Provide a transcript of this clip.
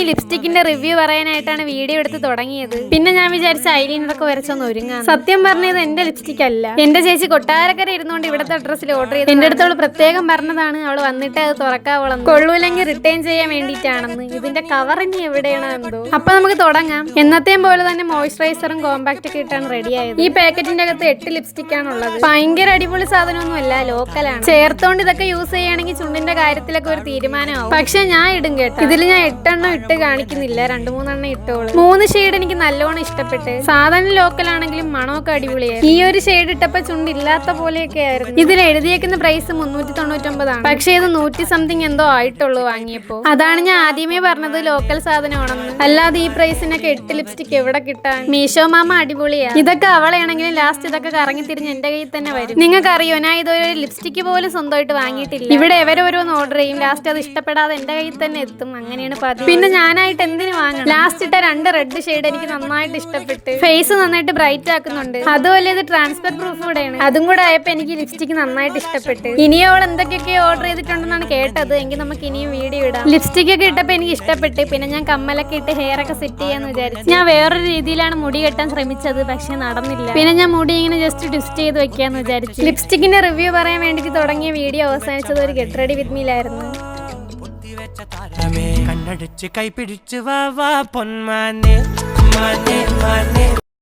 ഈ ലിപ്സ്റ്റിക്കിന്റെ review പറയാനായിട്ടാണ് video എടുത്ത് തുടങ്ങിയത്. പിന്നെ ഞാൻ വിചാരിച്ച ഐലൈനറൊക്കെ വരച്ചൊന്ന് ഒരുങ്ങാം. സത്യം പറഞ്ഞത് എന്റെ ലിപ്സ്റ്റിക് അല്ല. എന്റെ ചേച്ചി കൊട്ടാരക്കര ഇരുന്നുകൊണ്ട് ഇവിടുത്തെ അഡ്രസ്സിൽ ഓർഡർ ചെയ്ത് എന്റെ അടുത്ത് അവള് പ്രത്യേകം പറഞ്ഞതാണ് അവള് വന്നിട്ട് അത് തുറക്കാവോളന്ന്, കൊള്ളൂലെങ്കിൽ റിട്ടേൺ ചെയ്യാൻ വേണ്ടിയിട്ടാണെന്ന്. ഇതിന്റെ കവർ ഇനി എവിടെയാണോ എന്തോ. അപ്പൊ നമുക്ക് തുടങ്ങാം. എന്നത്തെയും പോലെ തന്നെ മോയ്സ്ചറൈസറും കോമ്പാക്ട് ഒക്കെ ഇട്ടാണ് റെഡി ആയത്. ഈ പാക്കറ്റിന്റെ അകത്ത് 8 ലിപ്സ്റ്റിക് ആണുള്ളത്. ഭയങ്കര അടിപൊളി സാധനമൊന്നും അല്ല, ലോക്കലാണ്. ചേർത്തോണ്ട് ഇതൊക്കെ യൂസ് ചെയ്യുകയാണെങ്കിൽ ചുണ്ടിന്റെ കാര്യത്തിലൊക്കെ ഒരു തീരുമാനമാവും. പക്ഷെ ഞാൻ ഇടും കേട്ടോ. ഇതിൽ ഞാൻ 8 എണ്ണം ഇട്ട് കാണിക്കുന്നില്ല, 2-3 എണ്ണം ഇട്ടോളൂ. 3 ഷെയ്ഡ് എനിക്ക് നല്ലോണം ഇഷ്ടപ്പെട്ട്. സാധാരണ ലോക്കലാണെങ്കിലും മണമൊക്കെ അടിപൊളിയായിരുന്നു. ഈ ഒരു ഷെയ്ഡ് ഇട്ടപ്പോ ചുണ്ടില്ലാത്ത പോലെയൊക്കെ ആയിരുന്നു. ഇതിൽ എഴുതിയേക്കുന്ന പ്രൈസ് 399 ആണ്. പക്ഷെ ഇത് 100 സംതിങ് എന്തോ ആയിട്ടുള്ളൂ വാങ്ങിയപ്പോ. അതാണ് ഞാൻ ആദ്യമേ പറഞ്ഞത് ലോക്കൽ സാധനമാണെന്ന്. അല്ലാതെ ഈ പ്രൈസിനൊക്കെ 8 ലിപ്സ്റ്റിക് എവിടെ കിട്ടാൻ. മീഷോ മാമ അടിപൊളിയാ. ഇതൊക്കെ അവളെയാണെങ്കിലും ലാസ്റ്റ് ഇതൊക്കെ കറങ്ങി തിരിഞ്ഞ് എന്റെ കയ്യിൽ തന്നെ വരും. നിങ്ങൾക്ക് അറിയോ, ഞാൻ ഇതൊരു ലിപ്സ്റ്റിക് പോലും സ്വന്തമായിട്ട് വാങ്ങിയിട്ടില്ല. ഇവിടെ എവരോരോന്ന് ഓർഡർ ചെയ്യും, ലാസ്റ്റ് അത് ഇഷ്ടപ്പെടാതെ എന്റെ കയ്യിൽ തന്നെ എത്തും. അങ്ങനെയാണ് പതിവ്. പിന്നെ ഞാനായിട്ട് എന്തിനു വാങ്ങണം. ലാസ്റ്റ് ഇട്ട 2 റെഡ് ഷെയ്ഡ് എനിക്ക് നന്നായിട്ട് ഇഷ്ടപ്പെട്ട്. ഫേസ് നന്നായിട്ട് ബ്രൈറ്റ് ആക്കുന്നുണ്ട്. അതുപോലെ ഇത് ട്രാൻസ്ഫർ പ്രൂഫ് കൂടെയാണ്. അതും കൂടെ ആയപ്പോ എനിക്ക് ലിപ്സ്റ്റിക് നന്നായിട്ട് ഇഷ്ടപ്പെട്ട്. ഇനിയും അവൾ എന്തൊക്കെയൊക്കെ ഓർഡർ ചെയ്തിട്ടുണ്ടെന്നാണ് കേട്ടത്. എങ്കിൽ നമുക്ക് ഇനിയും വീഡിയോ ഇടാം. ലിപ്സ്റ്റിക് ഒക്കെ ഇട്ടപ്പോ എനിക്ക് ഇഷ്ടപ്പെട്ട്. പിന്നെ ഞാൻ കമ്മലൊക്കെ ഇട്ട് ഹെയർ ഒക്കെ സെറ്റ് ചെയ്യാന്ന് വിചാരിച്ചു. ഞാൻ വേറൊരു രീതിയിലാണ് മുടി കെട്ടാൻ ശ്രമിച്ചത്, പക്ഷെ നടന്നില്ല. പിന്നെ ഞാൻ മുടി ഇങ്ങനെ ജസ്റ്റ് ട്വിസ്റ്റ് ചെയ്ത് വെക്കാന്ന് വിചാരിച്ചു. ലിപ്സ്റ്റിക്കിന്റെ റിവ്യൂ പറയാൻ വേണ്ടിട്ട് തുടങ്ങിയ വീഡിയോ അവസാനിച്ചത് ഒരു ഗെറ്റ് റെഡി വിത്ത് മീലായിരുന്നു. കണ്ണടിച്ച് കൈ പിടിച്ച് വാ വാ പൊന്മാനെ.